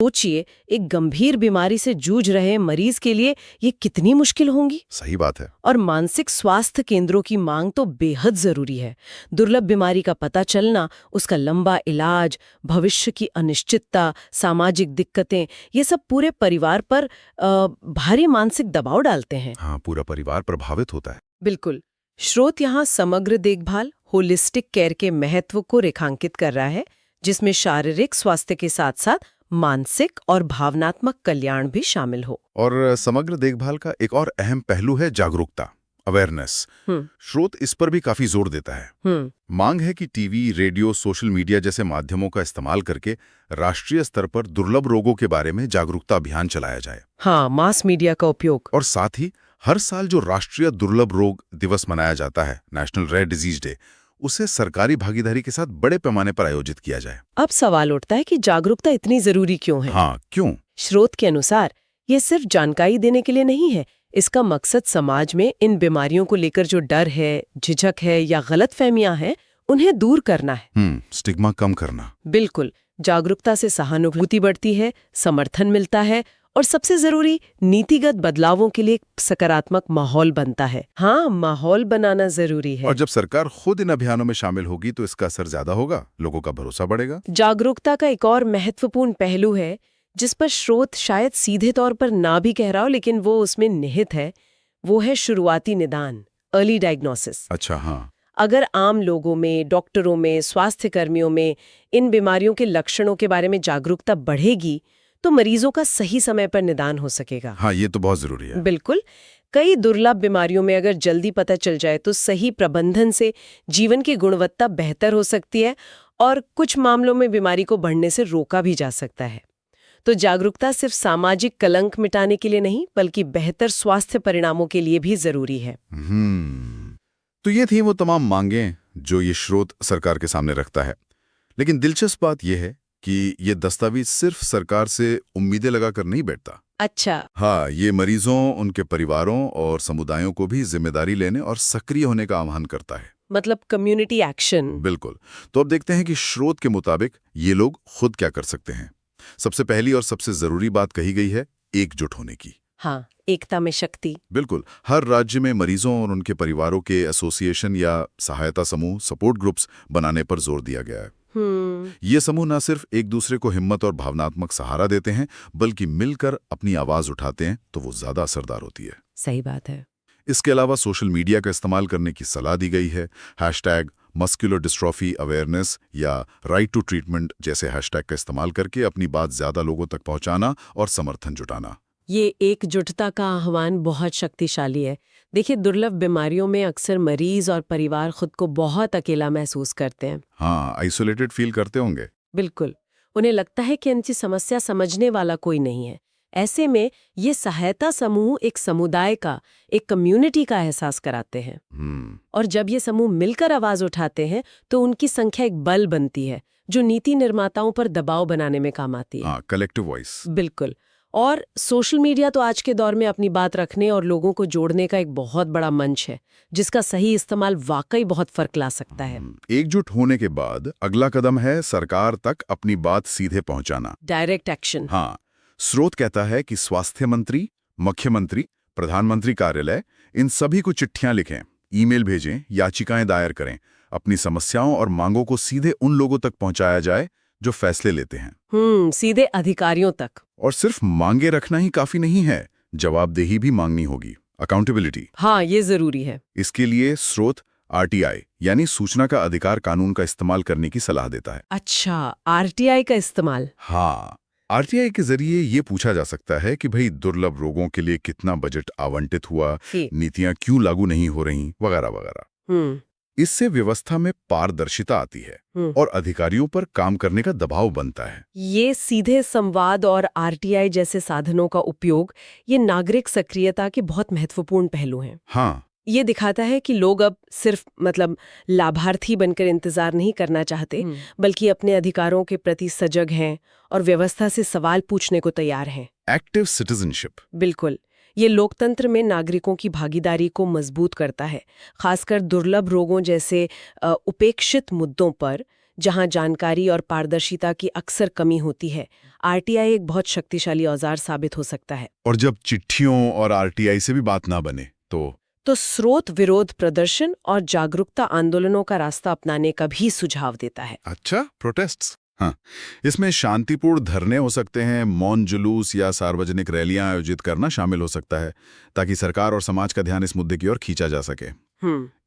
सोचिए, एक गंभीर बीमारी से जूझ रहे मरीज के लिए ये कितनी मुश्किल होंगी। सही बात है। और मानसिक स्वास्थ्य केंद्रों की मांग तो बेहद जरूरी है। दुर्लभ बीमारी का पता चलना, उसका लंबा इलाज, भविष्य की अनिश्चितता, सामाजिक दिक्कतें, ये सब पूरे परिवार पर भारी मानसिक दबाव डालते हैं। हाँ, पूरा परिवार प्रभावित होता है। बिल्कुल। स्रोत यहाँ समग्र देखभाल, होलिस्टिक केयर के महत्व को रेखांकित कर रहा है, जिसमें शारीरिक स्वास्थ्य के साथ साथ मानसिक और भावनात्मक कल्याण भी शामिल हो। और समग्र देखभाल का एक और अहम पहलू है जागरूकता, अवेयरनेस। स्रोत इस पर भी काफी जोर देता है। मांग है कि टीवी, रेडियो, सोशल मीडिया जैसे माध्यमों का इस्तेमाल करके राष्ट्रीय स्तर पर दुर्लभ रोगों के बारे में जागरूकता अभियान चलाया जाए। हाँ, मास मीडिया का उपयोग। और साथ ही हर साल जो राष्ट्रीय दुर्लभ रोग दिवस मनाया जाता है, नेशनल रेयर डिजीज डे, उसे सरकारी भागीदारी के साथ बड़े पैमाने पर आयोजित किया जाए। अब सवाल उठता है कि जागरूकता इतनी जरूरी क्यों है? हाँ, क्यों? स्रोत के अनुसार ये सिर्फ जानकारी देने के लिए नहीं है। इसका मकसद समाज में इन बीमारियों को लेकर जो डर है, झिझक है या गलतफहमियां हैं, उन्हें दूर करना है। स्टिग्मा कम करना। बिल्कुल। जागरूकता से सहानुभूति बढ़ती है, समर्थन मिलता है और सबसे जरूरी, नीतिगत बदलावों के लिए एक सकारात्मक माहौल बनता है। हाँ, माहौल बनाना जरूरी है। और जब सरकार खुद इन अभियानों में शामिल होगी तो इसका असर ज्यादा होगा, लोगों का भरोसा बढ़ेगा। जागरूकता का एक और महत्वपूर्ण पहलू है, जिस पर स्रोत शायद सीधे तौर पर ना भी कह रहा हो, लेकिन वो उसमें निहित है। वो है शुरुआती निदान, अर्ली डायग्नोसिस। अच्छा, हाँ। अगर आम लोगों में, डॉक्टरों में, स्वास्थ्य कर्मियों में इन बीमारियों के लक्षणों के बारे में जागरूकता बढ़ेगी तो मरीजों का सही समय पर निदान हो सकेगा। हाँ, ये तो बहुत जरूरी है। बिल्कुल। कई दुर्लभ बीमारियों में अगर जल्दी पता चल जाए तो सही प्रबंधन से जीवन की गुणवत्ता बेहतर हो सकती है और कुछ मामलों में बीमारी को बढ़ने से रोका भी जा सकता है। तो जागरूकता सिर्फ सामाजिक कलंक मिटाने के लिए नहीं, बल्कि बेहतर स्वास्थ्य परिणामों के लिए भी जरूरी है। तो ये थी वो तमाम मांगें जो ये स्रोत सरकार के सामने रखता है। लेकिन दिलचस्प बात यह है कि ये दस्तावेज सिर्फ सरकार से उम्मीदें लगाकर नहीं बैठता। अच्छा। हाँ, ये मरीजों, उनके परिवारों और समुदायों को भी जिम्मेदारी लेने और सक्रिय होने का आह्वान करता है। मतलब कम्युनिटी एक्शन। बिल्कुल। तो अब देखते हैं कि स्रोत के मुताबिक ये लोग खुद क्या कर सकते हैं। सबसे पहली और सबसे जरूरी बात कही गई है एकजुट होने की। हाँ, एकता में शक्ति। बिल्कुल। हर राज्य में मरीजों और उनके परिवारों के एसोसिएशन या सहायता समूह, सपोर्ट ग्रुप्स बनाने पर जोर दिया गया है। ये समूह न सिर्फ एक दूसरे को हिम्मत और भावनात्मक सहारा देते हैं, बल्कि मिलकर अपनी आवाज उठाते हैं तो वो ज्यादा असरदार होती है। सही बात है। इसके अलावा सोशल मीडिया का इस्तेमाल करने की सलाह दी गई है। हैशटैग मस्कुलर डिस्ट्रॉफी अवेयरनेस या राइट टू ट्रीटमेंट जैसे हैशटैग का इस्तेमाल करके अपनी बात ज्यादा लोगों तक पहुंचाना और समर्थन जुटाना। ये एकजुटता का आह्वान बहुत शक्तिशाली है। देखिए, दुर्लभ बीमारियों में अक्सर मरीज और परिवार खुद को बहुत अकेला महसूस करते हैं। हाँ, आइसोलेटेड फील करते होंगे। बिल्कुल। उन्हें लगता है कि इनकी समस्या समझने वाला कोई नहीं है। ऐसे में ये सहायता समूह एक समुदाय का, एक कम्युनिटी का एहसास कराते हैं। और जब ये समूह मिलकर आवाज उठाते हैं तो उनकी संख्या एक बल बनती है जो नीति निर्माताओं पर दबाव बनाने में काम आती है। Collective voice. बिल्कुल। और सोशल मीडिया तो आज के दौर में अपनी बात रखने और लोगों को जोड़ने का एक बहुत बड़ा मंच है, जिसका सही इस्तेमाल वाकई बहुत फर्क ला सकता है। एकजुट होने के बाद अगला कदम है सरकार तक अपनी बात सीधे पहुंचाना। Direct action. हाँ, स्रोत कहता है कि स्वास्थ्य मंत्री, मुख्यमंत्री, प्रधानमंत्री कार्यालय, इन सभी को चिट्ठियां लिखें, ईमेल भेजें, याचिकाएं दायर करें। अपनी समस्याओं और मांगों को सीधे उन लोगों तक पहुंचाया जाए जो फैसले लेते हैं। सीधे अधिकारियों तक। और सिर्फ मांगे रखना ही काफी नहीं है, जवाबदेही भी मांगनी होगी, अकाउंटेबिलिटी। हाँ, ये जरूरी है। इसके लिए स्रोत आरटीआई यानी सूचना का अधिकार कानून का इस्तेमाल करने की सलाह देता है। अच्छा, आरटीआई का इस्तेमाल। हाँ, आरटीआई के जरिए ये पूछा जा सकता है कि भाई दुर्लभ रोगों के लिए कितना बजट आवंटित हुआ, नीतियां क्यों लागू नहीं हो रही, वगैरह वगैरह। इससे व्यवस्था में पारदर्शिता आती है और अधिकारियों पर काम करने का दबाव बनता है। ये सीधे संवाद और आरटीआई जैसे साधनों का उपयोग, ये नागरिक सक्रियता के बहुत महत्वपूर्ण पहलू हैं। हाँ, ये दिखाता है कि लोग अब सिर्फ लाभार्थी बनकर इंतजार नहीं करना चाहते, बल्कि अपने अधिकारों के प्रति सजग हैं और व्यवस्था से सवाल पूछने को तैयार हैं। Active citizenship. बिल्कुल। ये लोकतंत्र में नागरिकों की भागीदारी को मजबूत करता है, खासकर दुर्लभ रोगों जैसे उपेक्षित मुद्दों पर, जहां जानकारी और पारदर्शिता की अक्सर कमी होती है, आरटीआई एक बहुत शक्तिशाली औजार साबित हो सकता है। और जब चिट्ठियों और आरटीआई से भी बात ना बने तो स्रोत विरोध प्रदर्शन और जागरूकता आंदोलनों का रास्ता अपनाने का भी सुझाव देता है। अच्छा, प्रोटेस्ट्स। हाँ, इसमें शांतिपूर्ण धरने हो सकते हैं, मौन जुलूस या सार्वजनिक रैलियां आयोजित करना शामिल हो सकता है, ताकि सरकार और समाज का ध्यान इस मुद्दे की ओर खींचा जा सके।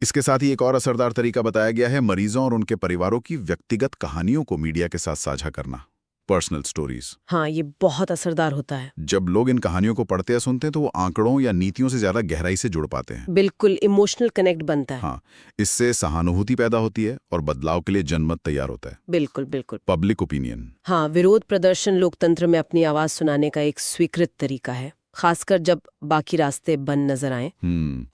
इसके साथ ही एक और असरदार तरीका बताया गया है मरीजों और उनके परिवारों की व्यक्तिगत कहानियों को मीडिया के साथ साझा करना, पर्सनल स्टोरीज। हाँ, ये बहुत असरदार होता है। जब लोग इन कहानियों को पढ़ते या सुनते हैं तो वो आंकड़ों या नीतियों से ज्यादा गहराई से जुड़ पाते हैं। बिल्कुल, इमोशनल कनेक्ट बनता है। हाँ, इससे सहानुभूति पैदा होती है और बदलाव के लिए जनमत तैयार होता है। बिल्कुल बिल्कुल। Public opinion. हाँ, विरोध प्रदर्शन लोकतंत्र में अपनी आवाज सुनाने का एक स्वीकृत तरीका है, खासकर जब बाकी रास्ते बंद नजर आए।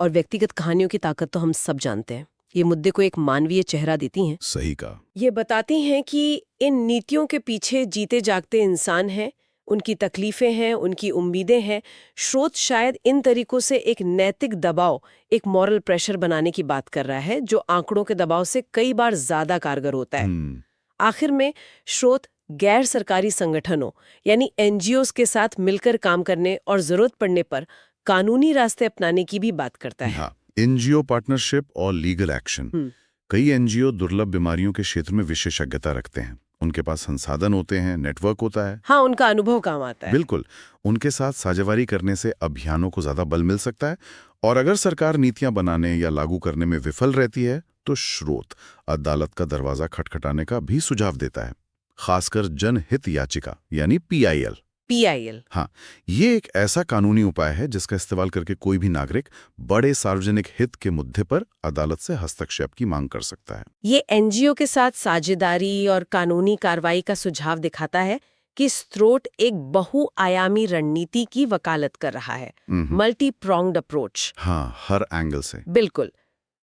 और व्यक्तिगत कहानियों की ताकत तो हम सब जानते हैं, ये मुद्दे को एक मानवीय चेहरा देती हैं। सही कहा। ये बताती हैं कि इन नीतियों के पीछे जीते जागते इंसान हैं, उनकी तकलीफें हैं, उनकी उम्मीदें हैं। स्रोत शायद इन तरीकों से एक नैतिक दबाव, एक मॉरल प्रेशर बनाने की बात कर रहा है, जो आंकड़ों के दबाव से कई बार ज्यादा कारगर होता है। आखिर में स्रोत गैर सरकारी संगठनों यानी एनजीओज के साथ मिलकर काम करने और जरूरत पड़ने पर कानूनी रास्ते अपनाने की भी बात करता है। हाँ, एनजीओ पार्टनरशिप और लीगल एक्शन। कई एनजीओ दुर्लभ बीमारियों के क्षेत्र में विशेषज्ञता रखते हैं, उनके पास संसाधन होते हैं, नेटवर्क होता है। हाँ, उनका अनुभव काम आता है। बिल्कुल, उनके साथ साझेदारी करने से अभियानों को ज्यादा बल मिल सकता है। और अगर सरकार नीतियां बनाने या लागू करने में विफल रहती है तो स्रोत अदालत का दरवाजा खटखटाने का भी सुझाव देता है, खासकर जनहित याचिका यानी पीआईएल। हाँ, ये एक ऐसा कानूनी उपाय है जिसका इस्तेमाल करके कोई भी नागरिक बड़े सार्वजनिक हित के मुद्दे पर अदालत से हस्तक्षेप की मांग कर सकता है। ये एनजीओ के साथ साझेदारी और कानूनी कार्रवाई का सुझाव दिखाता है कि स्रोत एक बहुआयामी रणनीति की वकालत कर रहा है, मल्टी प्रोंग्ड अप्रोच। हाँ, हर एंगल से। बिल्कुल,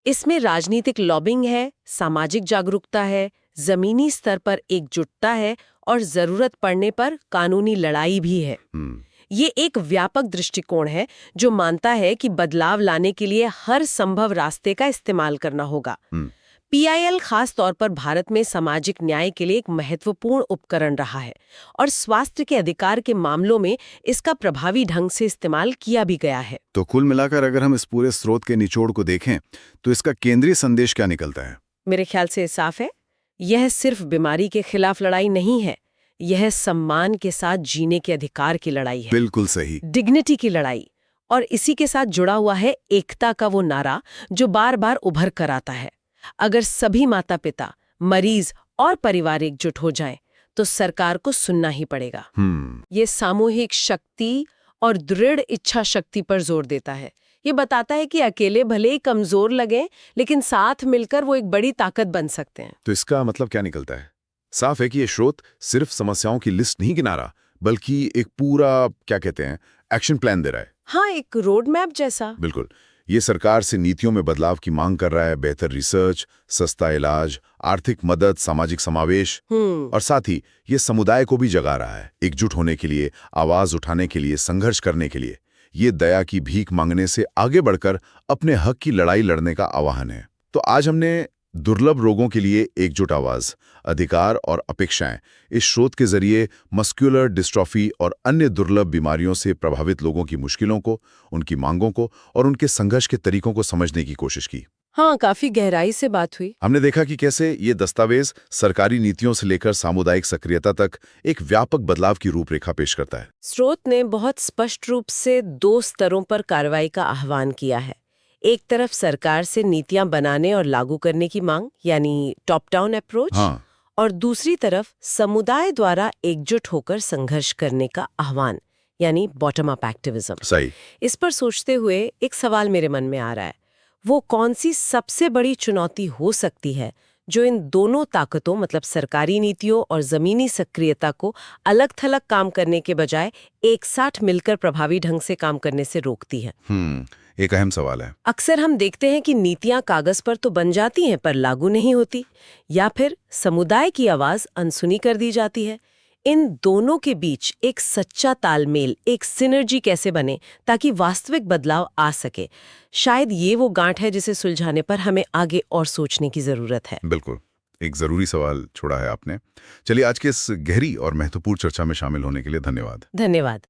इसमें राजनीतिक लॉबिंग है, सामाजिक जागरूकता है, जमीनी स्तर पर एकजुटता है और जरूरत पड़ने पर कानूनी लड़ाई भी है। ये एक व्यापक दृष्टिकोण है जो मानता है कि बदलाव लाने के लिए हर संभव रास्ते का इस्तेमाल करना होगा। पीआईएल खास तौर पर भारत में सामाजिक न्याय के लिए एक महत्वपूर्ण उपकरण रहा है और स्वास्थ्य के अधिकार के मामलों में इसका प्रभावी ढंग से इस्तेमाल किया भी गया है। तो कुल मिलाकर अगर हम इस पूरे स्रोत के निचोड़ को देखें तो इसका केंद्रीय संदेश क्या निकलता है? मेरे ख्याल से साफ है, यह सिर्फ बीमारी के खिलाफ लड़ाई नहीं है, यह सम्मान के साथ जीने के अधिकार की लड़ाई है। बिल्कुल सही, डिग्निटी की लड़ाई। और इसी के साथ जुड़ा हुआ है एकता का वो नारा जो बार बार उभर कर आता है। अगर सभी माता पिता, मरीज और परिवार एकजुट हो जाएं, तो सरकार को सुनना ही पड़ेगा। ये सामूहिक शक्ति और दृढ़ इच्छा शक्ति पर जोर देता है। ये बताता है कि अकेले भले ही कमजोर लगें, लेकिन साथ मिलकर वो एक बड़ी ताकत बन सकते हैं। तो इसका मतलब क्या निकलता है? साफ है कि ये स्रोत सिर्फ समस्याओं की लिस्ट नहीं गिना रहा, बल्कि एक पूरा, क्या कहते हैं, एक्शन प्लान दे रहा है। हाँ, एक रोड मैप जैसा। बिल्कुल, ये सरकार से नीतियों में बदलाव की मांग कर रहा है, बेहतर रिसर्च, सस्ता इलाज, आर्थिक मदद, सामाजिक समावेश, और साथ ही ये समुदाय को भी जगा रहा है, एकजुट होने के लिए, आवाज उठाने के लिए, संघर्ष करने के लिए। ये दया की भीख मांगने से आगे बढ़कर अपने हक की लड़ाई लड़ने का आह्वान है। तो आज हमने दुर्लभ रोगों के लिए एकजुट आवाज, अधिकार और अपेक्षाएं, इस स्रोत के जरिए मस्कुलर डिस्ट्रॉफी और अन्य दुर्लभ बीमारियों से प्रभावित लोगों की मुश्किलों को, उनकी मांगों को और उनके संघर्ष के तरीकों को समझने की कोशिश की। हाँ, काफी गहराई से बात हुई। हमने देखा कि कैसे ये दस्तावेज सरकारी नीतियों से लेकर सामुदायिक सक्रियता तक एक व्यापक बदलाव की रूपरेखा पेश करता है। स्रोत ने बहुत स्पष्ट रूप से 2 स्तरों पर कार्रवाई का आह्वान किया है। एक तरफ सरकार से नीतियां बनाने और लागू करने की मांग, यानी टॉप डाउन अप्रोच, और दूसरी तरफ समुदाय द्वारा एकजुट होकर संघर्ष करने का आह्वान, यानी बॉटम अप एक्टिविज्म। सही। इस पर सोचते हुए एक सवाल मेरे मन में आ रहा है, वो कौन सी सबसे बड़ी चुनौती हो सकती है जो इन दोनों ताकतों, मतलब सरकारी नीतियों और जमीनी सक्रियता को अलग थलग काम करने के बजाय एक साथ मिलकर प्रभावी ढंग से काम करने से रोकती है? एक अहम सवाल है। अक्सर हम देखते हैं कि नीतियां कागज पर तो बन जाती हैं पर लागू नहीं होती, या फिर समुदाय की आवाज अनसुनी कर दी जाती है। इन दोनों के बीच एक सच्चा तालमेल, एक सिनर्जी कैसे बने ताकि वास्तविक बदलाव आ सके? शायद ये वो गांठ है जिसे सुलझाने पर हमें आगे और सोचने की जरूरत है। बिल्कुल, एक ज़रूरी सवाल छोड़ा है आपने। चलिए, आज के इस गहरी और महत्वपूर्ण चर्चा में शामिल होने के लिए धन्यवाद। धन्यवाद।